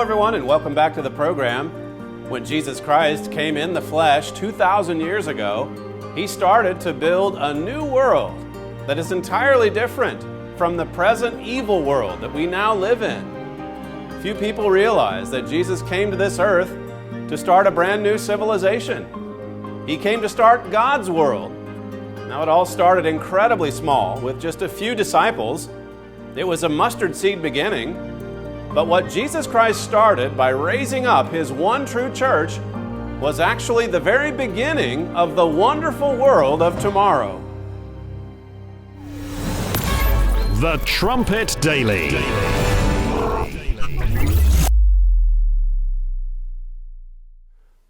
everyone, and welcome back to the program. When Jesus Christ came in the flesh 2,000 years ago, He started to build a new world that is entirely different from the present evil world that we now live in. Few people realize that Jesus came to this earth to start a brand new civilization. He came to start God's world. Now, it all started incredibly small with just a few disciples. It was a mustard seed beginning. But what Jesus Christ started by raising up His one true church was actually the very beginning of the wonderful world of tomorrow. The Trumpet Daily.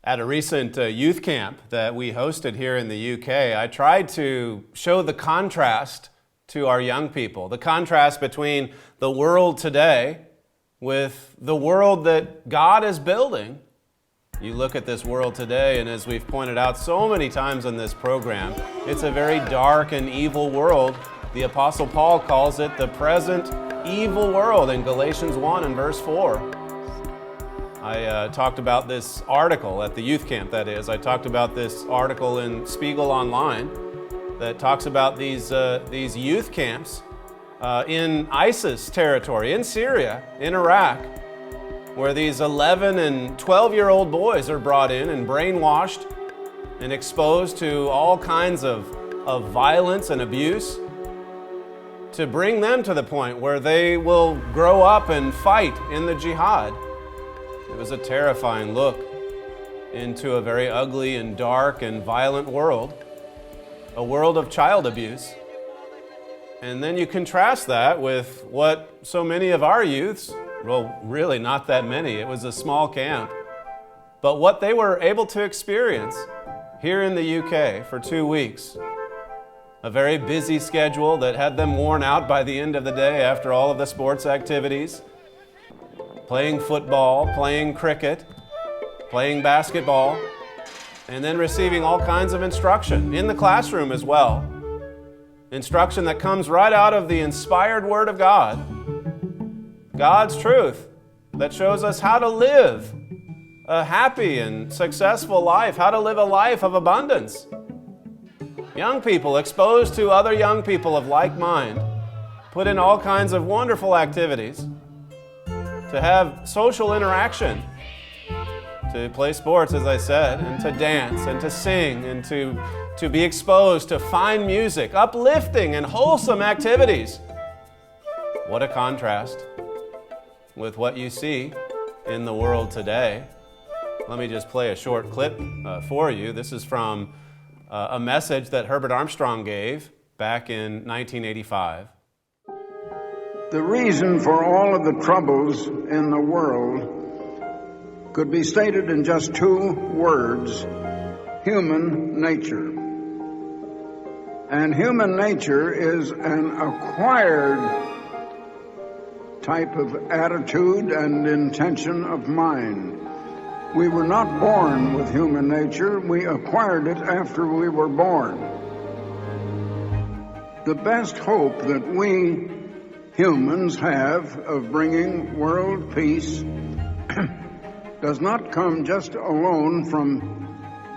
At a recent youth camp that we hosted here in the UK, I tried to show the contrast to our young people, the contrast between the world today with the world that God is building. You look at this world today, and as we've pointed out so many times on this program, it's a very dark and evil world. The Apostle Paul calls it the present evil world in Galatians 1 and verse 4. I talked about this article at the youth camp, that is. I talked about this article in Spiegel Online that talks about these youth camps in ISIS territory, in Syria, in Iraq, where these 11 and 12-year-old boys are brought in and brainwashed and exposed to all kinds of violence and abuse to bring them to the point where they will grow up and fight in the jihad. It was a terrifying look into a very ugly and dark and violent world, a world of child abuse. And then you contrast that with what so many of our youths, well, really not that many, it was a small camp, but what they were able to experience here in the UK for 2 weeks. A very busy schedule that had them worn out by the end of the day after all of the sports activities, playing football, playing cricket, playing basketball, and then receiving all kinds of instruction in the classroom as well. Instruction that comes right out of the inspired Word of God. God's truth that shows us how to live a happy and successful life, how to live a life of abundance. Young people exposed to other young people of like mind, put in all kinds of wonderful activities, to have social interaction, to play sports, as I said, and to dance and to sing and to be exposed to fine music, uplifting and wholesome activities. What a contrast with what you see in the world today. Let me just play a short clip for you. This is from a message that Herbert Armstrong gave back in 1985. The reason for all of the troubles in the world could be stated in just 2 words: human nature. And human nature is an acquired type of attitude and intention of mind. We were not born with human nature. We acquired it after we were born. The best hope that we humans have of bringing world peace does not come just alone from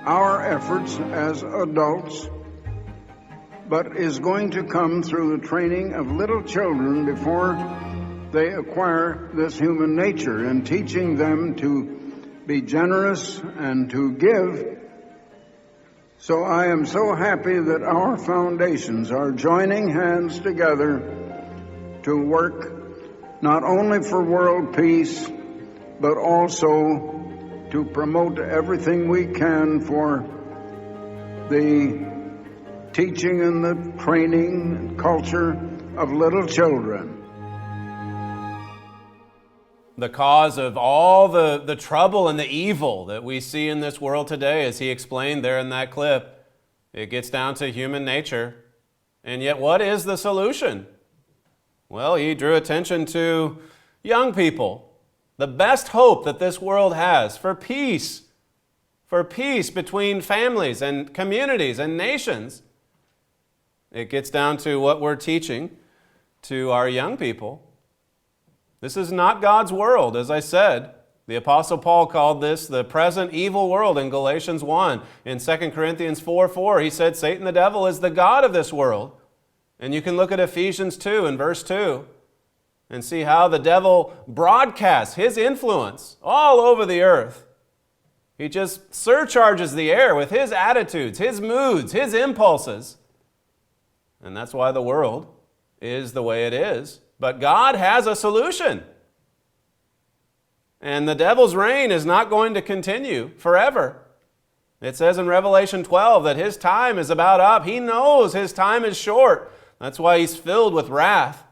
our efforts as adults, but is going to come through the training of little children before they acquire this human nature, and teaching them to be generous and to give. So I am so happy that our foundations are joining hands together to work not only for world peace, but also to promote everything we can for the teaching and the training and culture of little children. The cause of all the trouble and the evil that we see in this world today, as he explained there in that clip, it gets down to human nature. And yet, what is the solution? Well, he drew attention to young people. The best hope that this world has for peace between families and communities and nations. It gets down to what we're teaching to our young people. This is not God's world, as I said. The Apostle Paul called this the present evil world in Galatians 1. In 2 Corinthians 4:4, he said Satan the devil is the god of this world. And you can look at Ephesians 2 and verse 2 and see how the devil broadcasts his influence all over the earth. He just surcharges the air with his attitudes, his moods, his impulses. And that's why the world is the way it is. But God has a solution. And the devil's reign is not going to continue forever. It says in Revelation 12 that his time is about up. He knows his time is short. That's why he's filled with wrath.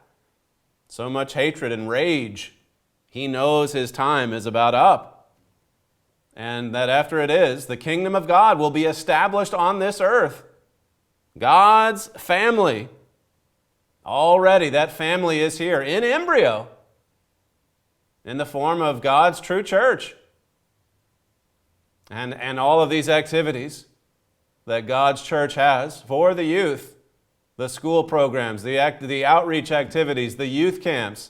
So much hatred and rage. He knows his time is about up. And that after it is, the kingdom of God will be established on this earth. God's family. Already that family is here in embryo, in the form of God's true church. And all of these activities that God's church has for the youth, the school programs, the outreach activities, the youth camps,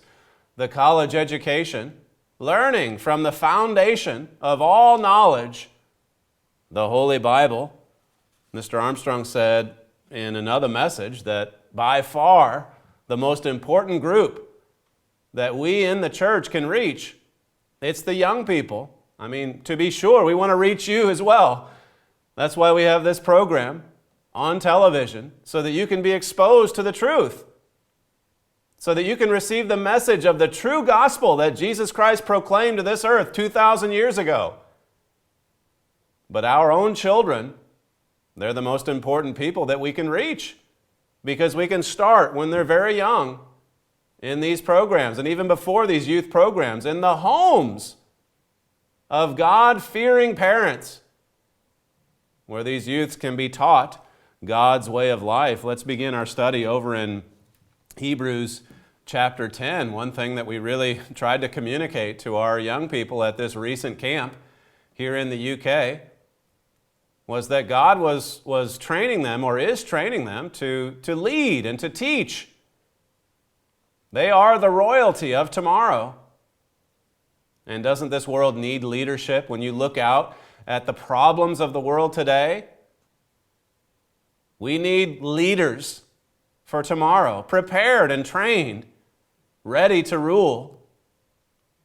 the college education, learning from the foundation of all knowledge, the Holy Bible. Mr. Armstrong said in another message that by far the most important group that we in the church can reach, it's the young people. I mean, to be sure, we want to reach you as well. That's why we have this program on television, so that you can be exposed to the truth, so that you can receive the message of the true gospel that Jesus Christ proclaimed to this earth 2,000 years ago. But our own children, they're the most important people that we can reach, because we can start when they're very young in these programs, and even before these youth programs, in the homes of God-fearing parents, where these youths can be taught God's way of life. Let's begin our study over in Hebrews chapter 10. One thing that we really tried to communicate to our young people at this recent camp here in the UK was that God was training them, or is training them, to lead and to teach. They are the royalty of tomorrow. And doesn't this world need leadership? When you look out at the problems of the world today, we need leaders for tomorrow, prepared and trained, ready to rule.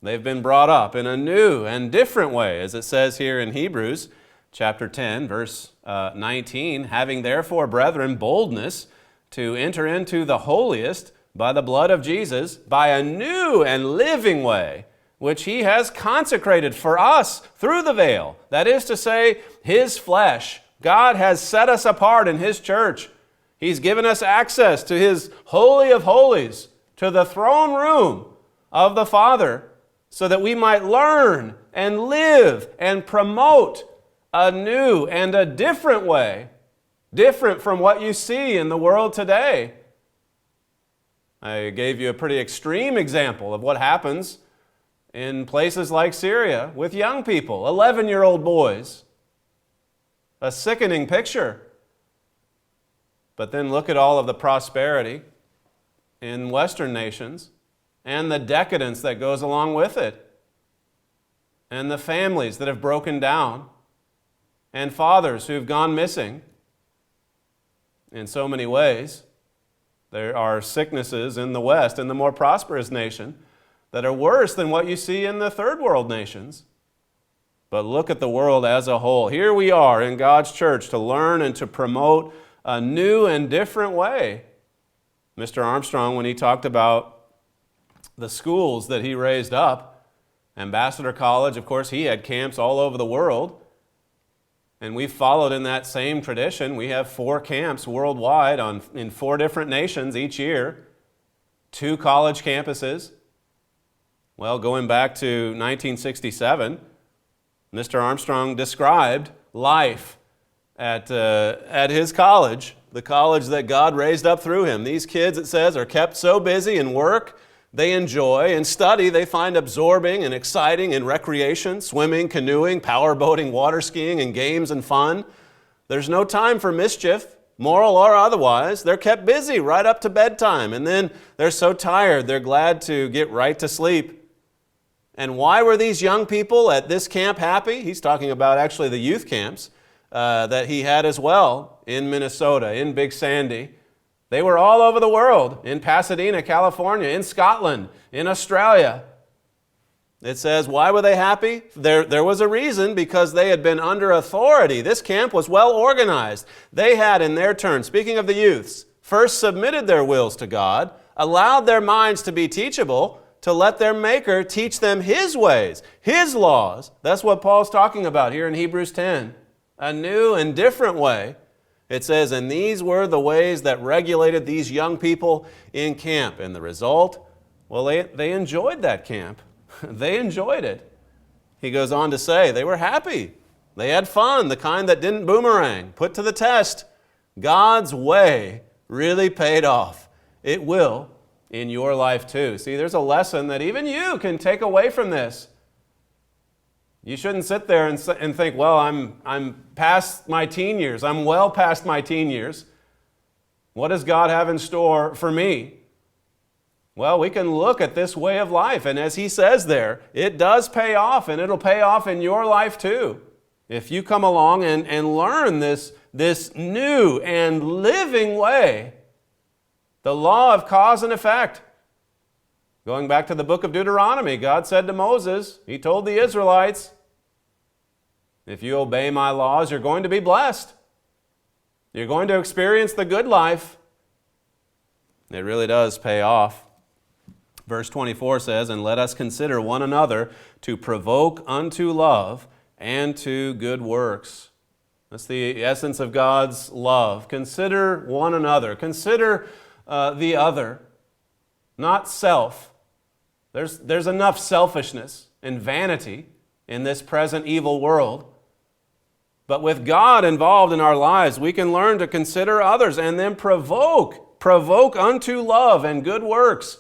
They've been brought up in a new and different way, as it says here in Hebrews chapter 10, verse 19, having therefore, brethren, boldness to enter into the holiest by the blood of Jesus, by a new and living way, which he has consecrated for us through the veil. That is to say, his flesh. God has set us apart in his church. He's given us access to his Holy of Holies, to the throne room of the Father, so that we might learn and live and promote a new and a different way, different from what you see in the world today. I gave you a pretty extreme example of what happens in places like Syria with young people, 11-year-old boys. A sickening picture. But then look at all of the prosperity in Western nations and the decadence that goes along with it, and the families that have broken down, and fathers who've gone missing. In so many ways, there are sicknesses in the West, in the more prosperous nation, that are worse than what you see in the third world nations. But look at the world as a whole. Here we are in God's church to learn and to promote a new and different way. Mr. Armstrong, when he talked about the schools that he raised up, Ambassador College, of course, he had camps all over the world. And we've followed in that same tradition. We have 4 camps worldwide in 4 different nations each year, 2 college campuses. Well, going back to 1967, Mr. Armstrong described life at his college, the college that God raised up through him. These kids, it says, are kept so busy in work, they enjoy, and study they find absorbing and exciting in recreation, swimming, canoeing, powerboating, water skiing, and games and fun. There's no time for mischief, moral or otherwise. They're kept busy right up to bedtime, and then they're so tired they're glad to get right to sleep. And why were these young people at this camp happy? He's talking about actually the youth camps that he had as well in Minnesota, in Big Sandy. They were all over the world, in Pasadena, California, in Scotland, in Australia. It says, why were they happy? There was a reason, because they had been under authority. This camp was well organized. They had, in their turn, speaking of the youths, first submitted their wills to God, allowed their minds to be teachable, to let their Maker teach them His ways, His laws. That's what Paul's talking about here in Hebrews 10. A new and different way. It says, and these were the ways that regulated these young people in camp. And the result? Well, they enjoyed that camp. They enjoyed it. He goes on to say they were happy. They had fun, the kind that didn't boomerang, put to the test. God's way really paid off. It will in your life too. See, there's a lesson that even you can take away from this. You shouldn't sit there and think, well, I'm past my teen years. I'm well past my teen years. What does God have in store for me? Well, we can look at this way of life, and as he says there, it does pay off, and it'll pay off in your life too. If you come along and learn this new and living way, the law of cause and effect. Going back to the book of Deuteronomy, God said to Moses, he told the Israelites, if you obey my laws, you're going to be blessed. You're going to experience the good life. It really does pay off. Verse 24 says, and let us consider one another to provoke unto love and to good works. That's the essence of God's love. Consider one another. Consider the other, not self. There's enough selfishness and vanity in this present evil world. But with God involved in our lives, we can learn to consider others and then provoke unto love and good works.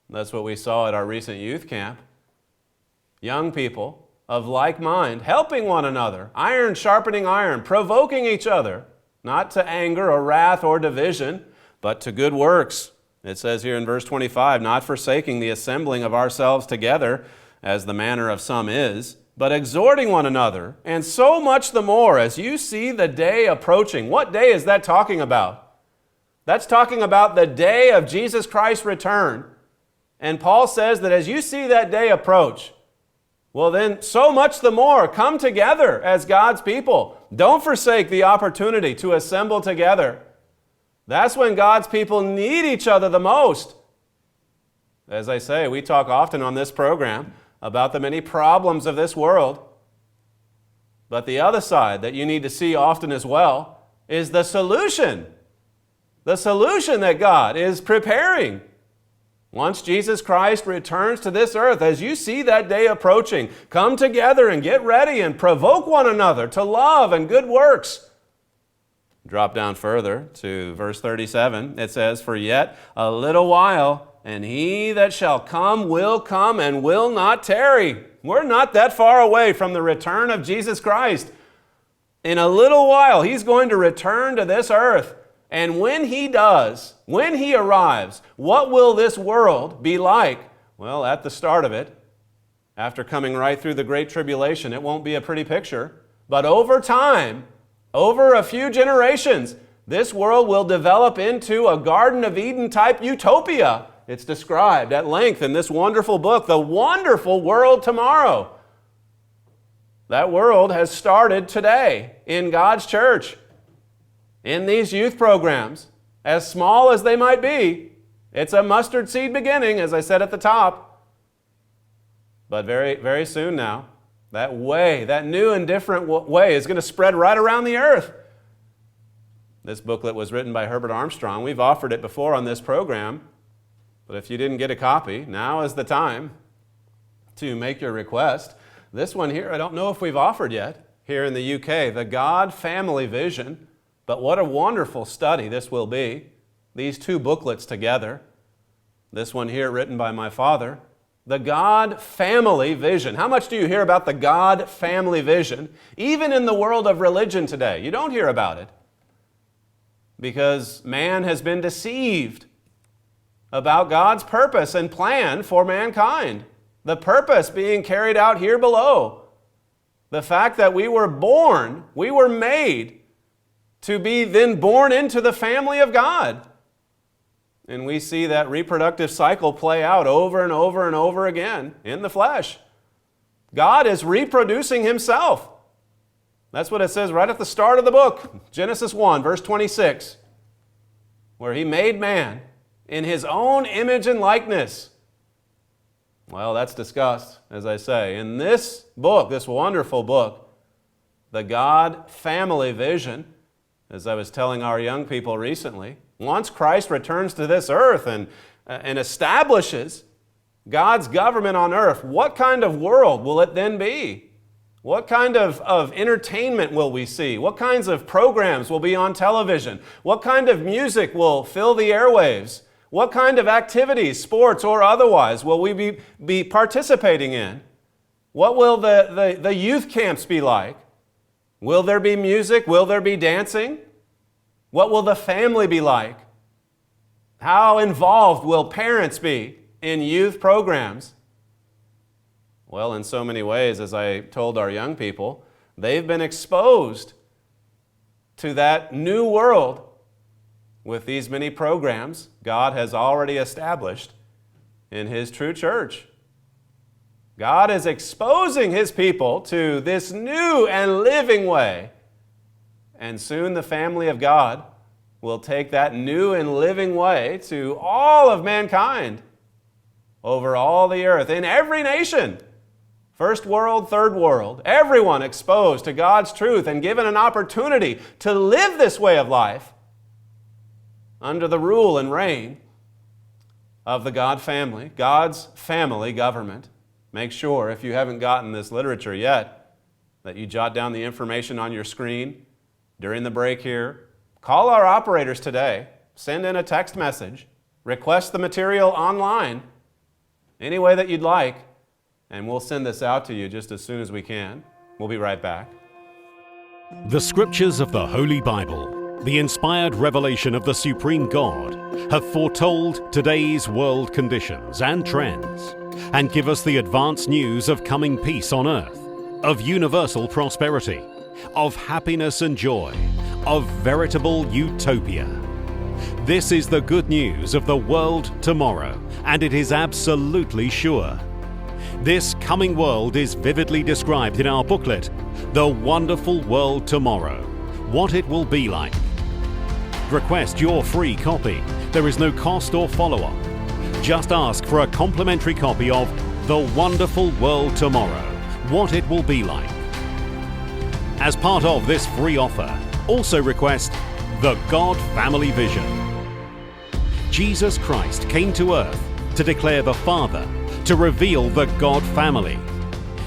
That's what we saw at our recent youth camp. Young people of like mind, helping one another, iron sharpening iron, provoking each other, not to anger or wrath or division, but to good works. It says here in verse 25, not forsaking the assembling of ourselves together, as the manner of some is, but exhorting one another, and so much the more as you see the day approaching. What day is that talking about? That's talking about the day of Jesus Christ's return. And Paul says that as you see that day approach, well then, so much the more, come together as God's people. Don't forsake the opportunity to assemble together. That's when God's people need each other the most. As I say, we talk often on this program about the many problems of this world. But the other side that you need to see often as well is the solution. The solution that God is preparing. Once Jesus Christ returns to this earth, as you see that day approaching, come together and get ready and provoke one another to love and good works. Drop down further to verse 37. It says, for yet a little while, and he that shall come will come and will not tarry. We're not that far away from the return of Jesus Christ. In a little while, he's going to return to this earth. And when he does, when he arrives, what will this world be like? Well, at the start of it, after coming right through the Great Tribulation, it won't be a pretty picture. But over time, over a few generations, this world will develop into a Garden of Eden type utopia. It's described at length in this wonderful book, The Wonderful World Tomorrow. That world has started today in God's church. In these youth programs, as small as they might be, it's a mustard seed beginning, as I said at the top. But very, very soon now, that way, that new and different way is going to spread right around the earth. This booklet was written by Herbert Armstrong. We've offered it before on this program. But if you didn't get a copy, now is the time to make your request. This one here, I don't know if we've offered yet here in the UK, The God Family Vision. But what a wonderful study this will be. These two booklets together. This one here written by my father. The God Family Vision. How much do you hear about the God Family Vision? Even in the world of religion today, you don't hear about it. Because man has been deceived about God's purpose and plan for mankind. The purpose being carried out here below. The fact that we were born, we were made to be then born into the family of God. And we see that reproductive cycle play out over and over and over again in the flesh. God is reproducing Himself. That's what it says right at the start of the book, Genesis 1, verse 26, where He made man in His own image and likeness. Well, that's discussed, as I say. In this book, this wonderful book, the God family vision, as I was telling our young people recently, once Christ returns to this earth and establishes God's government on earth, what kind of world will it then be? What kind of entertainment will we see? What kinds of programs will be on television? What kind of music will fill the airwaves? What kind of activities, sports or otherwise, will we be participating in? What will the youth camps be like? Will there be music? Will there be dancing? What will the family be like? How involved will parents be in youth programs? Well, in so many ways, as I told our young people, they've been exposed to that new world with these many programs God has already established in His true church. God is exposing His people to this new and living way. And soon the family of God will take that new and living way to all of mankind over all the earth, in every nation, first world, third world, everyone exposed to God's truth and given an opportunity to live this way of life under the rule and reign of the God family, God's family government. Make sure, if you haven't gotten this literature yet, that you jot down the information on your screen during the break here. Call our operators today. Send in a text message. Request the material online, any way that you'd like, and we'll send this out to you just as soon as we can. We'll be right back. The Scriptures of the Holy Bible, the inspired revelation of the Supreme God, have foretold today's world conditions and trends, and give us the advance news of coming peace on earth, of universal prosperity, of happiness and joy, of veritable utopia. This is the good news of the world tomorrow, and it is absolutely sure. This coming world is vividly described in our booklet, The Wonderful World Tomorrow, What It Will Be Like. Request your free copy. There is no cost or follow-up. Just ask for a complimentary copy of The Wonderful World Tomorrow, What It Will Be Like. As part of this free offer, also request The God Family Vision. Jesus Christ came to earth to declare the Father, to reveal the God family.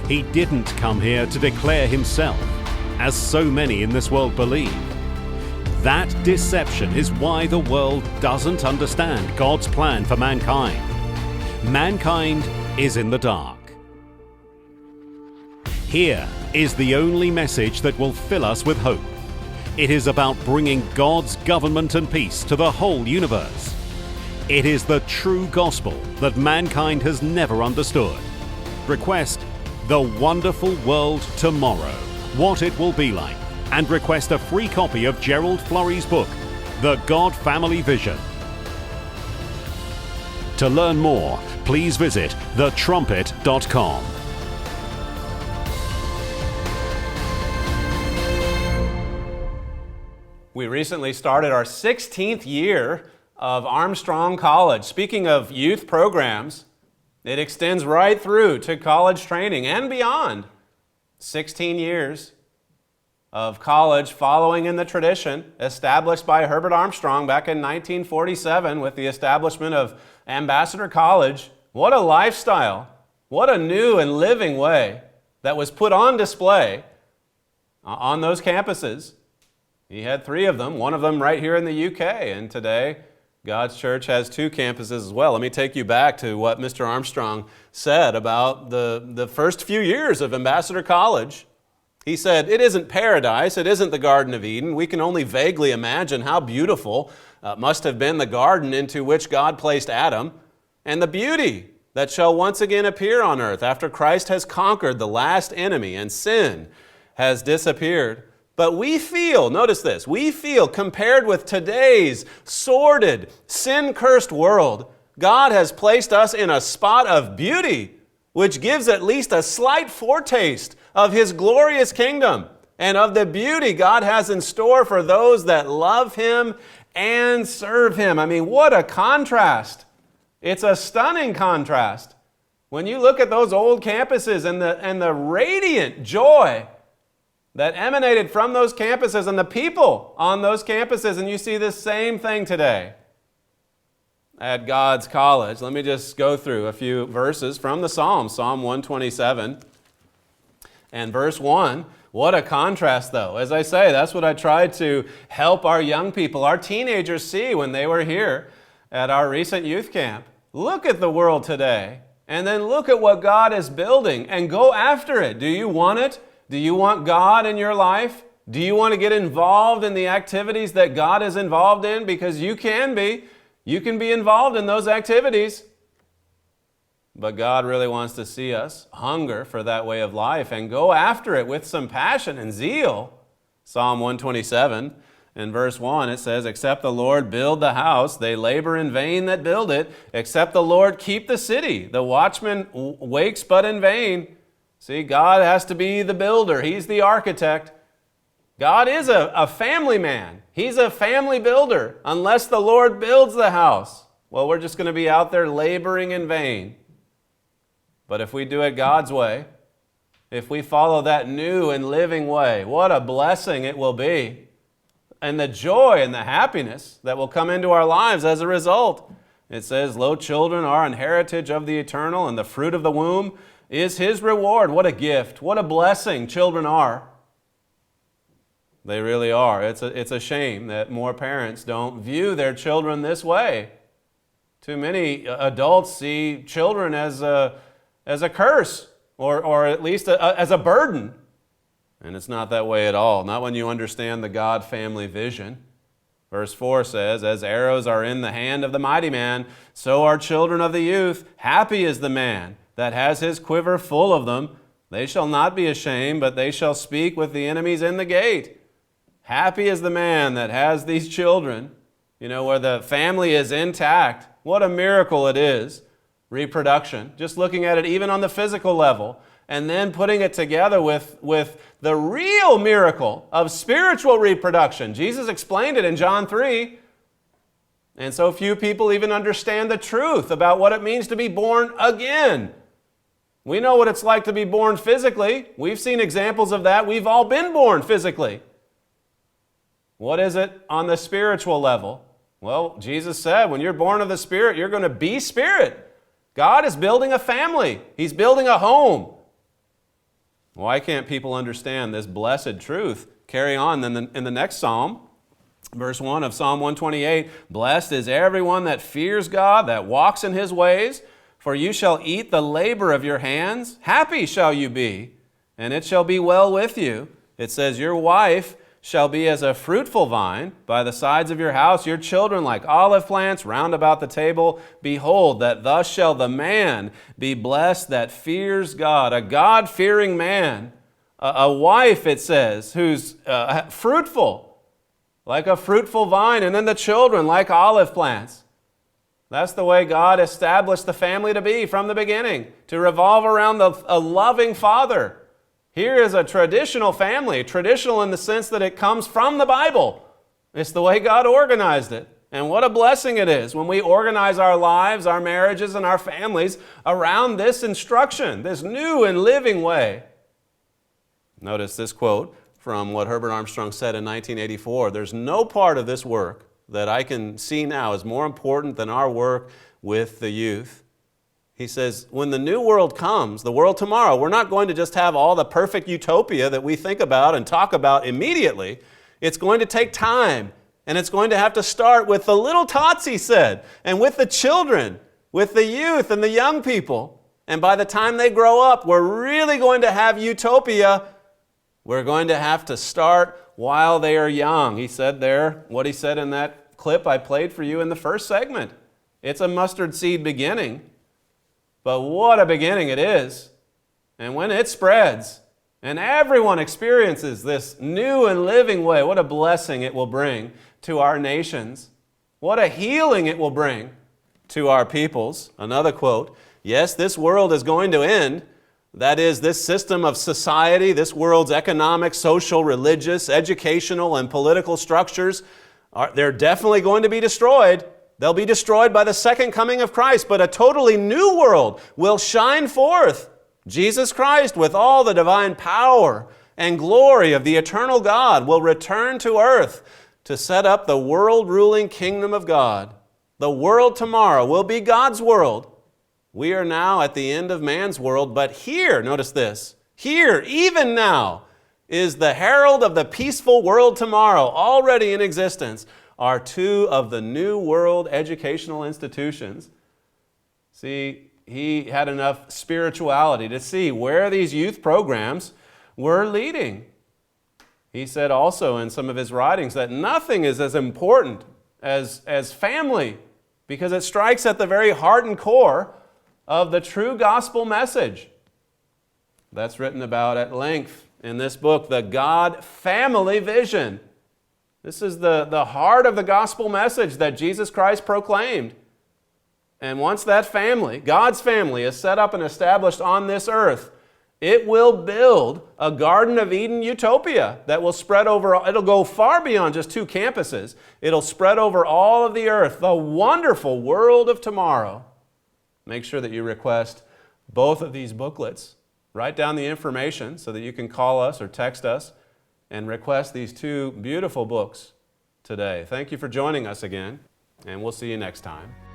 He didn't come here to declare Himself, as so many in this world believe. That deception is why the world doesn't understand God's plan for mankind. Mankind is in the dark. Here is the only message that will fill us with hope. It is about bringing God's government and peace to the whole universe. It is the true gospel that mankind has never understood. Request The Wonderful World Tomorrow, What It Will Be Like, and request a free copy of Gerald Flurry's book, The God Family Vision. To learn more, please visit thetrumpet.com. We recently started our 16th year of Armstrong College. Speaking of youth programs, it extends right through to college training and beyond. 16 years of college following in the tradition established by Herbert Armstrong back in 1947 with the establishment of Ambassador College. What a lifestyle. What a new and living way that was put on display on those campuses. He had 3 of them, one of them right here in the UK, and today God's church has 2 campuses as well. Let me take you back to what Mr. Armstrong said about the first few years of Ambassador College. He said, "It isn't paradise, it isn't the Garden of Eden. We can only vaguely imagine how beautiful must have been the garden into which God placed Adam, and the beauty that shall once again appear on earth after Christ has conquered the last enemy and sin has disappeared. But we feel, notice this, we feel compared with today's sordid, sin-cursed world, God has placed us in a spot of beauty, which gives at least a slight foretaste of His glorious kingdom and of the beauty God has in store for those that love Him and serve Him. I mean, what a contrast. It's a stunning contrast. When you look at those old campuses and the radiant joy that emanated from those campuses and the people on those campuses, and you see the same thing today at God's college. Let me just go through a few verses from the Psalms. Psalm 127 and verse 1. What a contrast, though. As I say, that's what I tried to help our young people, our teenagers, see when they were here at our recent youth camp. Look at the world today, and then look at what God is building, and go after it. Do you want it? Do you want God in your life? Do you want to get involved in the activities that God is involved in? Because you can be. You can be involved in those activities. But God really wants to see us hunger for that way of life and go after it with some passion and zeal. Psalm 127 in verse 1, it says, "Except the Lord build the house, they labor in vain that build it. Except the Lord keep the city, the watchman wakes but in vain." See, God has to be the builder. He's the architect. God is a family man. He's a family builder. Unless the Lord builds the house, well, we're just going to be out there laboring in vain. But if we do it God's way, if we follow that new and living way, what a blessing it will be. And the joy and the happiness that will come into our lives as a result. It says, "Lo, children are an heritage of the eternal, and the fruit of the womb is His reward." What a gift. What a blessing children are. They really are. It's a shame that more parents don't view their children this way. Too many adults see children as a curse, or at least as a burden. And it's not that way at all. Not when you understand the God family vision. Verse 4 says, "As arrows are in the hand of the mighty man, so are children of the youth. Happy is the man that has his quiver full of them. They shall not be ashamed, but they shall speak with the enemies in the gate." Happy is the man that has these children, where the family is intact. What a miracle it is. Reproduction. Just looking at it even on the physical level, and then putting it together with the real miracle of spiritual reproduction. Jesus explained it in John 3. And so few people even understand the truth about what it means to be born again. We know what it's like to be born physically. We've seen examples of that. We've all been born physically. What is it on the spiritual level? Well, Jesus said, when you're born of the Spirit, you're going to be spirit. God is building a family. He's building a home. Why can't people understand this blessed truth? Carry on in the next psalm, verse 1 of Psalm 128. "Blessed is everyone that fears God, that walks in His ways. For you shall eat the labor of your hands. Happy shall you be, and it shall be well with you." It says, "Your wife shall be as a fruitful vine by the sides of your house, your children like olive plants round about the table. Behold, that thus shall the man be blessed that fears God." A God-fearing man. A wife, it says, who's fruitful, like a fruitful vine. And then the children like olive plants. That's the way God established the family to be from the beginning, to revolve around a loving father. Here is a traditional family, traditional in the sense that it comes from the Bible. It's the way God organized it. And what a blessing it is when we organize our lives, our marriages, and our families around this instruction, this new and living way. Notice this quote from what Herbert Armstrong said in 1984. "There's no part of this work that I can see now is more important than our work with the youth." He says, when the new world comes, the world tomorrow, we're not going to just have all the perfect utopia that we think about and talk about immediately. It's going to take time, and it's going to have to start with the little tots, he said, and with the children, with the youth and the young people. And by the time they grow up, we're really going to have utopia. We're going to have to start while they are young. He said there, what he said in that clip I played for you in the first segment. It's a mustard seed beginning. But what a beginning it is. And when it spreads, and everyone experiences this new and living way, what a blessing it will bring to our nations. What a healing it will bring to our peoples. Another quote, yes, this world is going to end. That is, this system of society, this world's economic, social, religious, educational, and political structures, they're definitely going to be destroyed. They'll be destroyed by the second coming of Christ, but a totally new world will shine forth. Jesus Christ, with all the divine power and glory of the eternal God, will return to earth to set up the world-ruling kingdom of God. The world tomorrow will be God's world. We are now at the end of man's world, but here, notice this, here, even now, is the herald of the peaceful world tomorrow, already in existence, are two of the new world educational institutions. See, he had enough spirituality to see where these youth programs were leading. He said also in some of his writings that nothing is as important as family, because it strikes at the very heart and core of the true gospel message. That's written about at length in this book, The God Family Vision. This is the heart of the gospel message that Jesus Christ proclaimed. And once that family, God's family, is set up and established on this earth, it will build a Garden of Eden utopia that will spread over, it'll go far beyond just 2 campuses. It'll spread over all of the earth, the wonderful world of tomorrow. Make sure that you request both of these booklets. Write down the information so that you can call us or text us and request these 2 beautiful books today. Thank you for joining us again, and we'll see you next time.